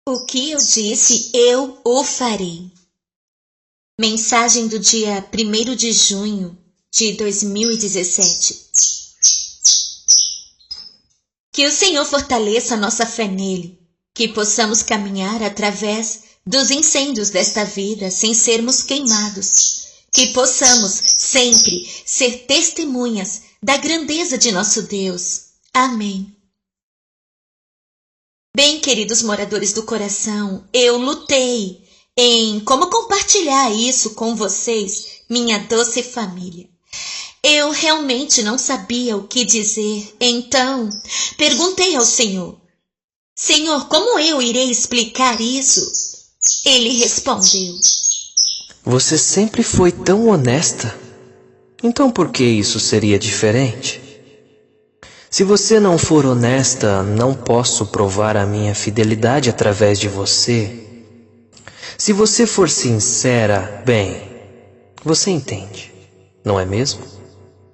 O que eu disse, eu o farei. Mensagem do dia 1º de junho de 2017. Que o Senhor fortaleça a nossa fé nele, que possamos caminhar através dos incêndios desta vida sem sermos queimados, que possamos sempre ser testemunhas da grandeza de nosso Deus. Amém. Bem, queridos moradores do coração, eu lutei em como compartilhar isso com vocês, minha doce família. Eu realmente não sabia o que dizer, então perguntei ao Senhor: Senhor, como eu irei explicar isso? Ele respondeu: Você sempre foi tão honesta. Então por que isso seria diferente? Se você não for honesta, não posso provar a minha fidelidade através de você. Se você for sincera, bem, você entende, não é mesmo?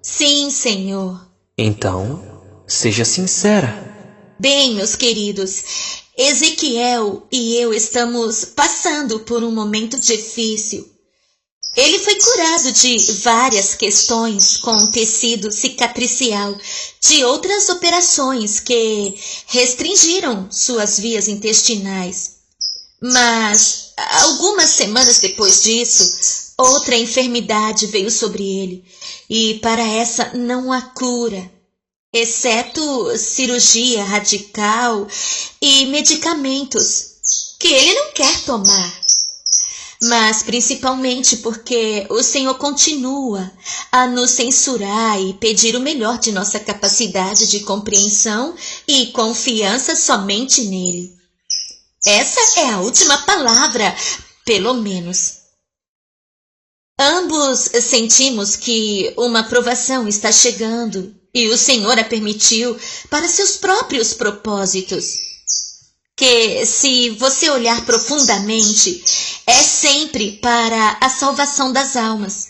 Sim, Senhor. Então, seja sincera. Bem, meus queridos, Ezequiel e eu estamos passando por um momento difícil. Ele foi curado de várias questões com tecido cicatricial, de outras operações que restringiram suas vias intestinais. Mas, algumas semanas depois disso, outra enfermidade veio sobre ele, e para essa não há cura, exceto cirurgia radical e medicamentos que ele não quer tomar. Mas principalmente porque o Senhor continua a nos censurar e pedir o melhor de nossa capacidade de compreensão e confiança somente nele. Essa é a última palavra, pelo menos. Ambos sentimos que uma provação está chegando e o Senhor a permitiu para seus próprios propósitos. Que, se você olhar profundamente, é sempre para a salvação das almas.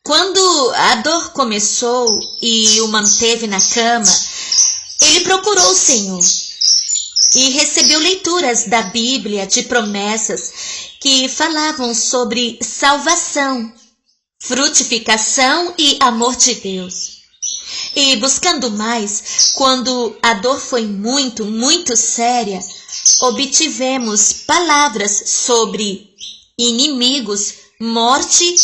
Quando a dor começou e o manteve na cama, ele procurou o Senhor e recebeu leituras da Bíblia de promessas que falavam sobre salvação, frutificação e amor de Deus. E buscando mais, quando a dor foi muito, muito séria, obtivemos palavras sobre inimigos, morte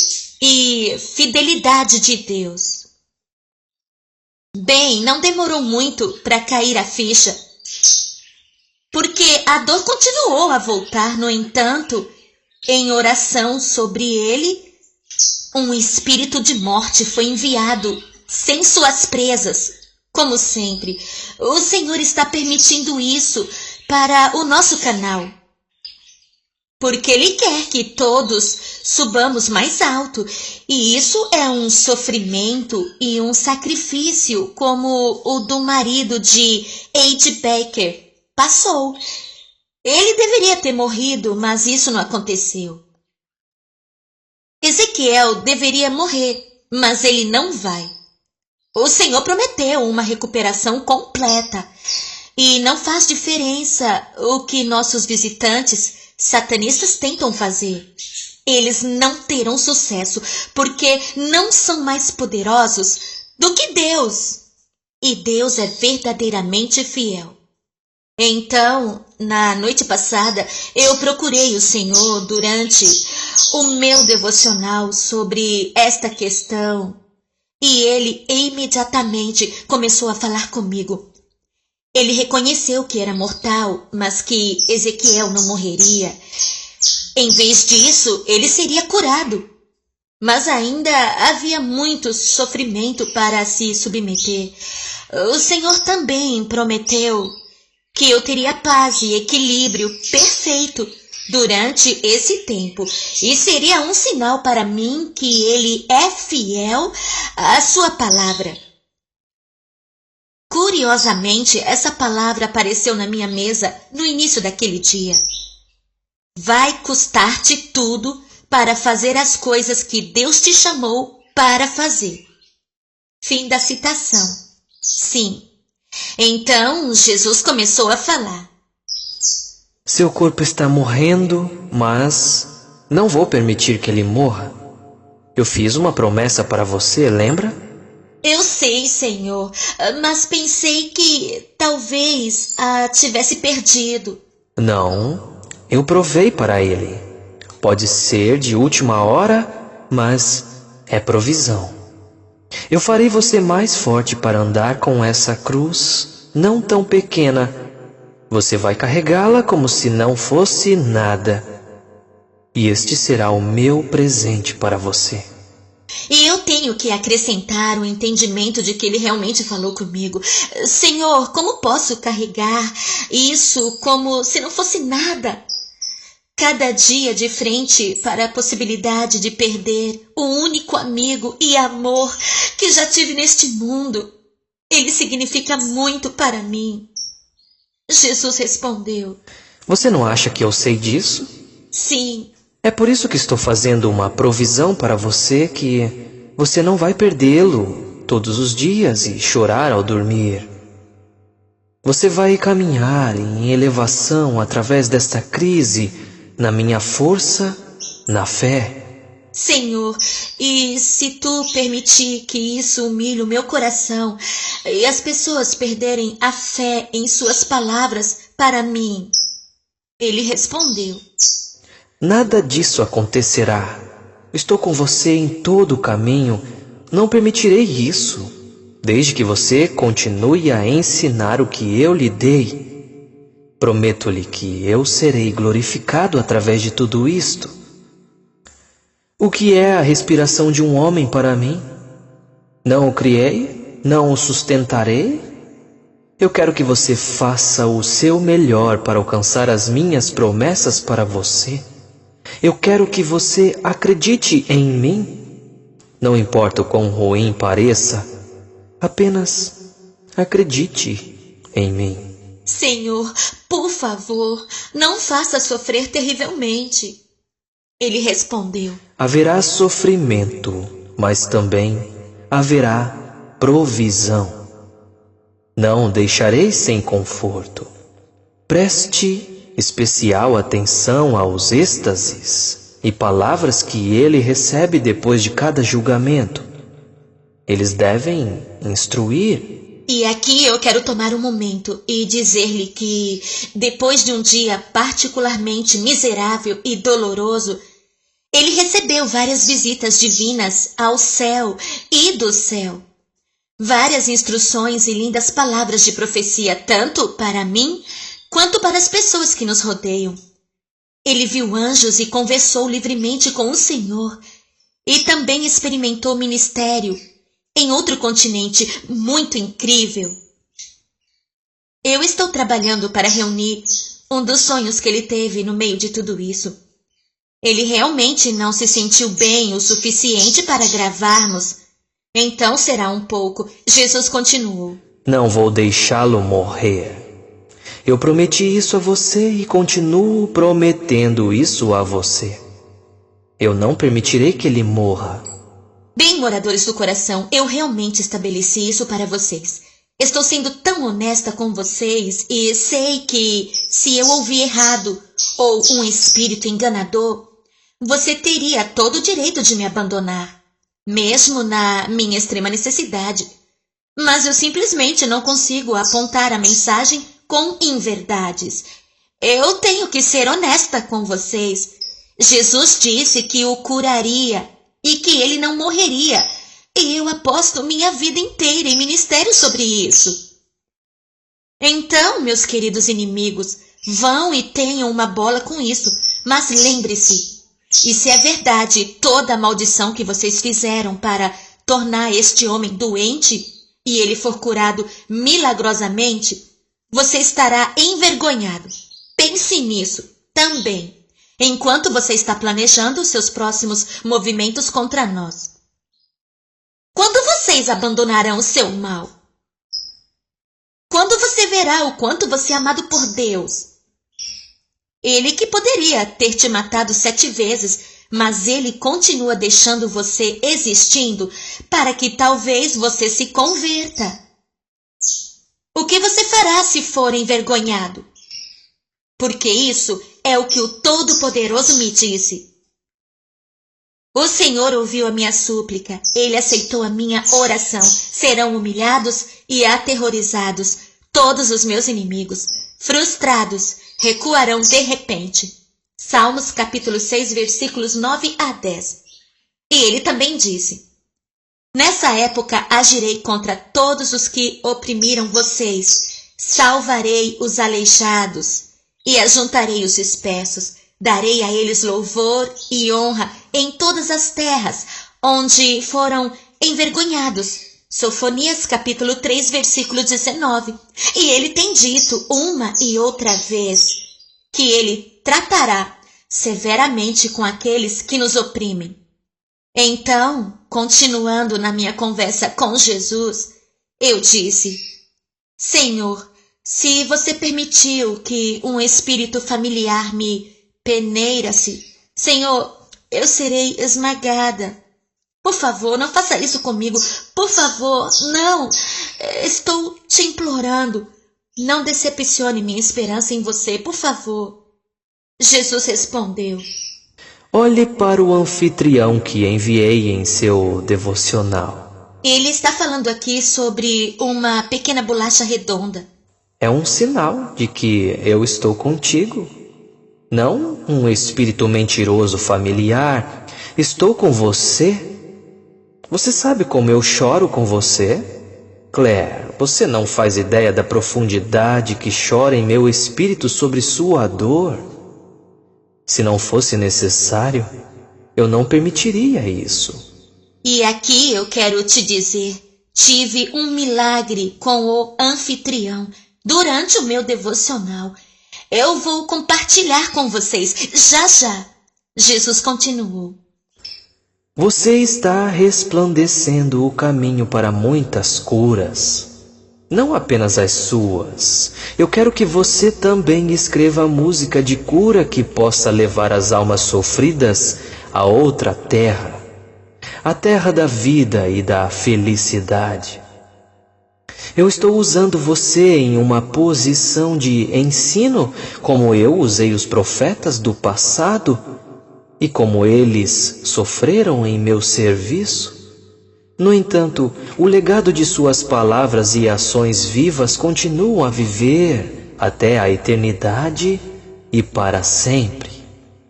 e fidelidade de Deus. Bem, não demorou muito para cair a ficha, porque a dor continuou a voltar. No entanto, em oração sobre ele, um espírito de morte foi enviado sem suas presas. Como sempre, o Senhor está permitindo isso para o nosso canal, porque Ele quer que todos subamos mais alto, e isso é um sofrimento e um sacrifício como o do marido de Ed Baker passou. Ele deveria ter morrido, mas isso não aconteceu. Ezequiel deveria morrer, mas ele não vai. O Senhor prometeu uma recuperação completa. E não faz diferença o que nossos visitantes satanistas tentam fazer. Eles não terão sucesso, porque não são mais poderosos do que Deus. E Deus é verdadeiramente fiel. Então, na noite passada, eu procurei o Senhor durante o meu devocional sobre esta questão. E ele imediatamente começou a falar comigo. Ele reconheceu que era mortal, mas que Ezequiel não morreria. Em vez disso, ele seria curado. Mas ainda havia muito sofrimento para se submeter. O Senhor também prometeu que eu teria paz e equilíbrio perfeito durante esse tempo, e seria um sinal para mim que ele é fiel à sua palavra. Curiosamente, essa palavra apareceu na minha mesa no início daquele dia. Vai custar-te tudo para fazer as coisas que Deus te chamou para fazer. Fim da citação. Sim. Então, Jesus começou a falar. Seu corpo está morrendo, mas não vou permitir que ele morra. Eu fiz uma promessa para você, lembra? Eu sei, Senhor, mas pensei que talvez a tivesse perdido. Não, eu provei para ele. Pode ser de última hora, mas é provisão. Eu farei você mais forte para andar com essa cruz não tão pequena. Você vai carregá-la como se não fosse nada. E este será o meu presente para você. E eu tenho que acrescentar o entendimento de que ele realmente falou comigo. Senhor, como posso carregar isso como se não fosse nada? Cada dia de frente para a possibilidade de perder o único amigo e amor que já tive neste mundo. Ele significa muito para mim. Jesus respondeu: Você não acha que eu sei disso? Sim. É por isso que estou fazendo uma provisão para você que você não vai perdê-lo todos os dias e chorar ao dormir. Você vai caminhar em elevação através desta crise, na minha força, na fé. Senhor, e se tu permitir que isso humilhe o meu coração e as pessoas perderem a fé em suas palavras para mim? Ele respondeu: Nada disso acontecerá. Estou com você em todo o caminho. Não permitirei isso, desde que você continue a ensinar o que eu lhe dei. Prometo-lhe que eu serei glorificado através de tudo isto. O que é a respiração de um homem para mim? Não o criei? Não o sustentarei? Eu quero que você faça o seu melhor para alcançar as minhas promessas para você. Eu quero que você acredite em mim. Não importa o quão ruim pareça, apenas acredite em mim. Senhor, por favor, não faça sofrer terrivelmente. Ele respondeu: Haverá sofrimento, mas também haverá provisão. Não deixarei sem conforto. Preste especial atenção aos êxtases e palavras que ele recebe depois de cada julgamento. Eles devem instruir. E aqui eu quero tomar um momento e dizer-lhe que, depois de um dia particularmente miserável e doloroso, ele recebeu várias visitas divinas ao céu e do céu. Várias instruções e lindas palavras de profecia, tanto para mim quanto para as pessoas que nos rodeiam. Ele viu anjos e conversou livremente com o Senhor, e também experimentou ministério em outro continente muito incrível. Eu estou trabalhando para reunir um dos sonhos que ele teve no meio de tudo isso. Ele realmente não se sentiu bem o suficiente para gravarmos. Então será um pouco. Jesus continuou: Não vou deixá-lo morrer. Eu prometi isso a você e continuo prometendo isso a você. Eu não permitirei que ele morra. Bem, moradores do coração, eu realmente estabeleci isso para vocês. Estou sendo tão honesta com vocês e sei que, se eu ouvi errado ou um espírito enganador, você teria todo o direito de me abandonar, mesmo na minha extrema necessidade. Mas eu simplesmente não consigo apontar a mensagem com inverdades. Eu tenho que ser honesta com vocês. Jesus disse que o curaria e que ele não morreria. E eu aposto minha vida inteira em ministério sobre isso. Então, meus queridos inimigos, vão e tenham uma bola com isso. Mas lembre-se, e se é verdade toda a maldição que vocês fizeram para tornar este homem doente e ele for curado milagrosamente, você estará envergonhado. Pense nisso também, enquanto você está planejando os seus próximos movimentos contra nós. Quando vocês abandonarão o seu mal? Quando você verá o quanto você é amado por Deus? Ele que poderia ter te matado 7 vezes, mas ele continua deixando você existindo para que talvez você se converta. O que você fará se for envergonhado? porque isso é o que o Todo-Poderoso me disse. O Senhor ouviu a minha súplica, Ele aceitou a minha oração. Serão humilhados e aterrorizados todos os meus inimigos. Frustrados, recuarão de repente. Salmos capítulo 6, versículos 9 a 10. E ele também disse: nessa época agirei contra todos os que oprimiram vocês. Salvarei os aleijados e ajuntarei os dispersos. Darei a eles louvor e honra em todas as terras onde foram envergonhados. Sofonias capítulo 3, versículo 19. E ele tem dito uma e outra vez que ele tratará severamente com aqueles que nos oprimem. Então, continuando na minha conversa com Jesus, eu disse: Senhor, se você permitiu que um espírito familiar me peneira-se, Senhor, eu serei esmagada. Por favor, não faça isso comigo. Por favor, não. Estou te implorando. Não decepcione minha esperança em você, por favor. Jesus respondeu: olhe para o anfitrião que enviei em seu devocional. Ele está falando aqui sobre uma pequena bolacha redonda. É um sinal de que eu estou contigo. Não um espírito mentiroso familiar. Estou com você. Você sabe como eu choro com você? Claire, você não faz ideia da profundidade que chora em meu espírito sobre sua dor. Se não fosse necessário, eu não permitiria isso. E aqui eu quero te dizer, tive um milagre com o anfitrião durante o meu devocional. Eu vou compartilhar com vocês já já. Jesus continuou: você está resplandecendo o caminho para muitas curas, não apenas as suas. Eu quero que você também escreva música de cura que possa levar as almas sofridas a outra terra, a terra da vida e da felicidade. Eu estou usando você em uma posição de ensino, como eu usei os profetas do passado e como eles sofreram em meu serviço. No entanto, o legado de suas palavras e ações vivas continuam a viver até a eternidade e para sempre.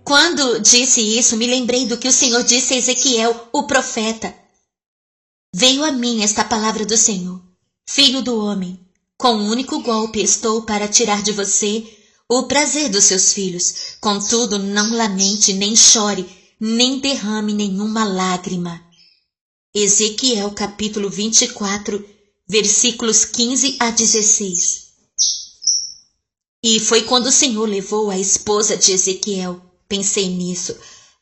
Quando disse isso, me lembrei do que o Senhor disse a Ezequiel, o profeta. Veio a mim esta palavra do Senhor: filho do homem, com um único golpe estou para tirar de você o prazer dos seus filhos. Contudo, não lamente, nem chore, nem derrame nenhuma lágrima. Ezequiel capítulo 24, versículos 15 a 16. E foi quando o Senhor levou a esposa de Ezequiel. Pensei nisso,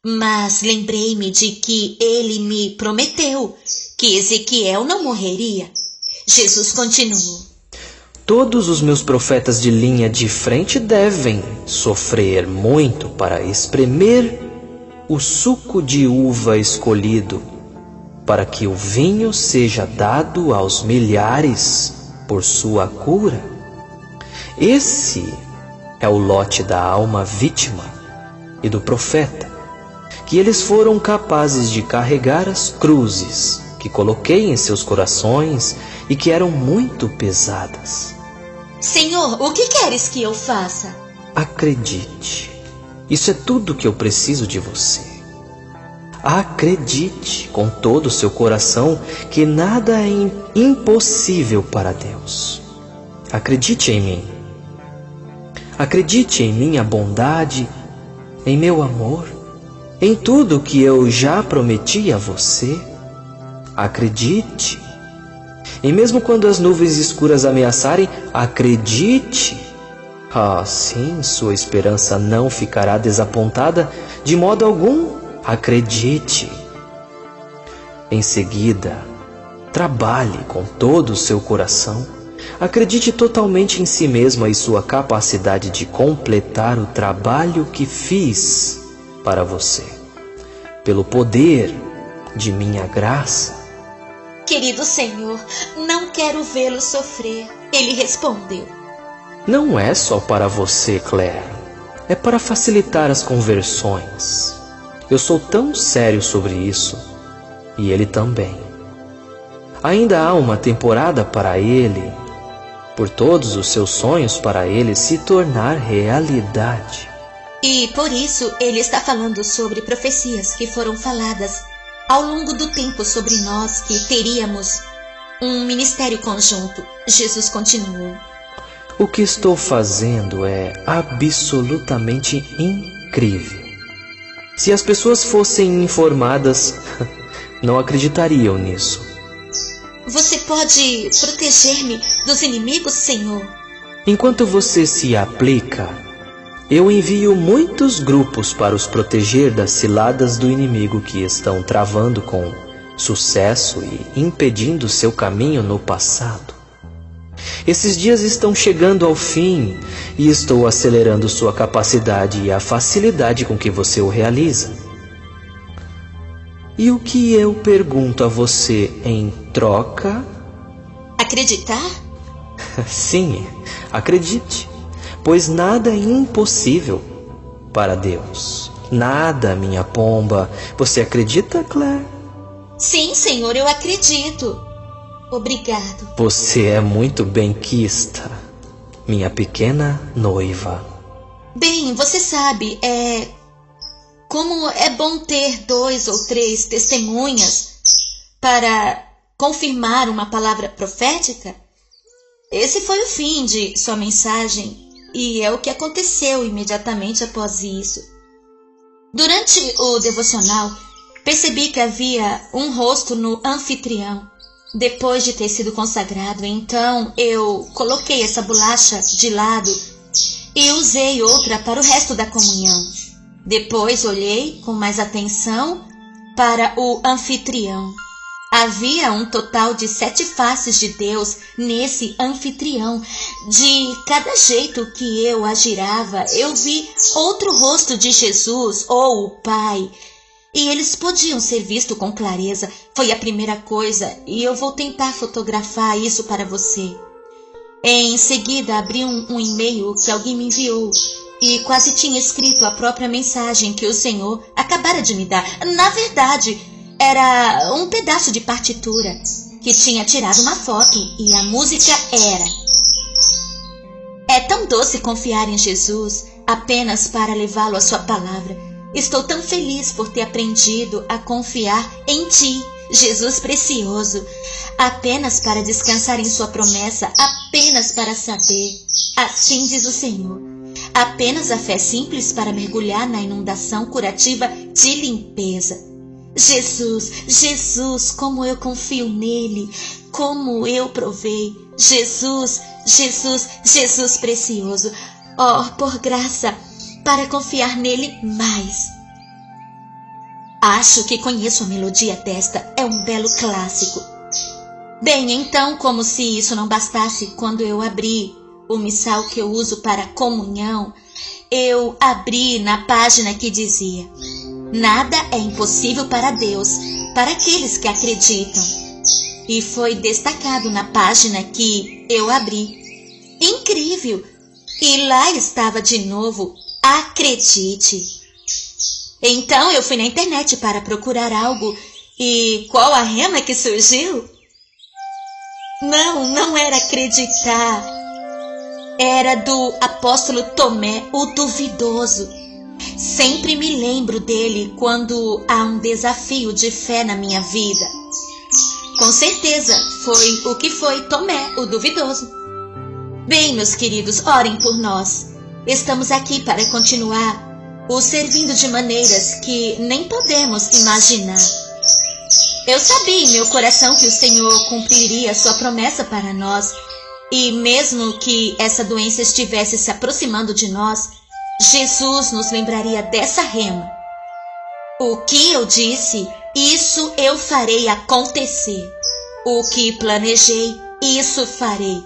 mas lembrei-me de que ele me prometeu que Ezequiel não morreria. Jesus continuou: todos os meus profetas de linha de frente devem sofrer muito para espremer o suco de uva escolhido, para que o vinho seja dado aos milhares por sua cura. Esse é o lote da alma vítima e do profeta, que eles foram capazes de carregar as cruzes que coloquei em seus corações e que eram muito pesadas. Senhor, o que queres que eu faça? Acredite. Isso é tudo que eu preciso de você. Acredite com todo o seu coração que nada é impossível para Deus. Acredite em mim. Acredite em minha bondade, em meu amor, em tudo que eu já prometi a você. Acredite. E mesmo quando as nuvens escuras ameaçarem, acredite. Sim, sua esperança não ficará desapontada de modo algum. Acredite. Em seguida, trabalhe com todo o seu coração. Acredite totalmente em si mesma e sua capacidade de completar o trabalho que fiz para você, pelo poder de minha graça. Querido Senhor, não quero vê-lo sofrer. Ele respondeu: não é só para você, Claire. é para facilitar as conversões. Eu sou tão sério sobre isso, e ele também. Ainda há uma temporada para ele, por todos os seus sonhos para ele se tornar realidade. E por isso ele está falando sobre profecias que foram faladas ao longo do tempo sobre nós que teríamos um ministério conjunto. Jesus continuou. O que estou fazendo é absolutamente incrível. Se as pessoas fossem informadas, não acreditariam nisso. Você pode proteger-me dos inimigos, Senhor? Enquanto você se aplica, eu envio muitos grupos para os proteger das ciladas do inimigo que estão travando com sucesso e impedindo seu caminho no passado. Esses dias estão chegando ao fim e estou acelerando sua capacidade e a facilidade com que você o realiza. E o que eu pergunto a você em troca? Acreditar? Sim, acredite, pois nada é impossível para Deus. Nada, minha pomba. Você acredita, Claire? Sim, Senhor, eu acredito. Obrigado. Você é muito benquista, minha pequena noiva. Bem, você sabe, como é bom ter 2 ou 3 testemunhas para confirmar uma palavra profética. Esse foi o fim de sua mensagem e é o que aconteceu imediatamente após isso. Durante o devocional, percebi que havia um rosto no anfitrião. Depois de ter sido consagrado, então eu coloquei essa bolacha de lado e usei outra para o resto da comunhão. Depois olhei com mais atenção para o anfitrião. Havia um total de 7 faces de Deus nesse anfitrião. De cada jeito que eu a girava, eu vi outro rosto de Jesus ou o Pai. E eles podiam ser vistos com clareza. Foi a primeira coisa e eu vou tentar fotografar isso para você. Em seguida, abri um e-mail que alguém me enviou e quase tinha escrito a própria mensagem que o Senhor acabara de me dar. Na verdade, era um pedaço de partitura que tinha tirado uma foto e a música era: é tão doce confiar em Jesus apenas para levá-lo à sua palavra. Estou tão feliz por ter aprendido a confiar em Ti, Jesus precioso, apenas para descansar em Sua promessa, apenas para saber. Assim diz o Senhor. Apenas a fé simples para mergulhar na inundação curativa de limpeza. Jesus, Jesus, como eu confio nele, como eu provei. Jesus, Jesus, Jesus precioso. Oh, por graça, para confiar nele mais. Acho que conheço a melodia desta, é um belo clássico. Bem, então, como se isso não bastasse, quando eu abri o missal que eu uso para comunhão, eu abri na página que dizia: nada é impossível para Deus, para aqueles que acreditam. E foi destacado na página que eu abri. Incrível! E lá estava de novo: acredite. Então eu fui na internet para procurar algo e qual a rema que surgiu? Não era acreditar. Era do apóstolo Tomé, o duvidoso. Sempre me lembro dele quando há um desafio de fé na minha vida. Com certeza foi o que foi Tomé, o duvidoso. Bem, meus queridos, orem por nós. Estamos aqui para continuar o servindo de maneiras que nem podemos imaginar. Eu sabia em meu coração que o Senhor cumpriria sua promessa para nós, e mesmo que essa doença estivesse se aproximando de nós, Jesus nos lembraria dessa rema. O que eu disse, isso eu farei acontecer. O que planejei, isso farei.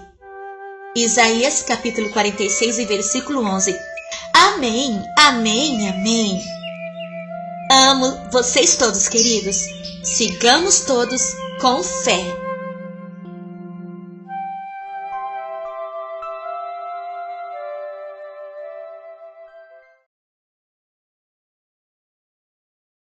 Isaías capítulo 46 e versículo 11. Amém, amém, amém. Amo vocês todos, queridos. Sigamos todos com fé.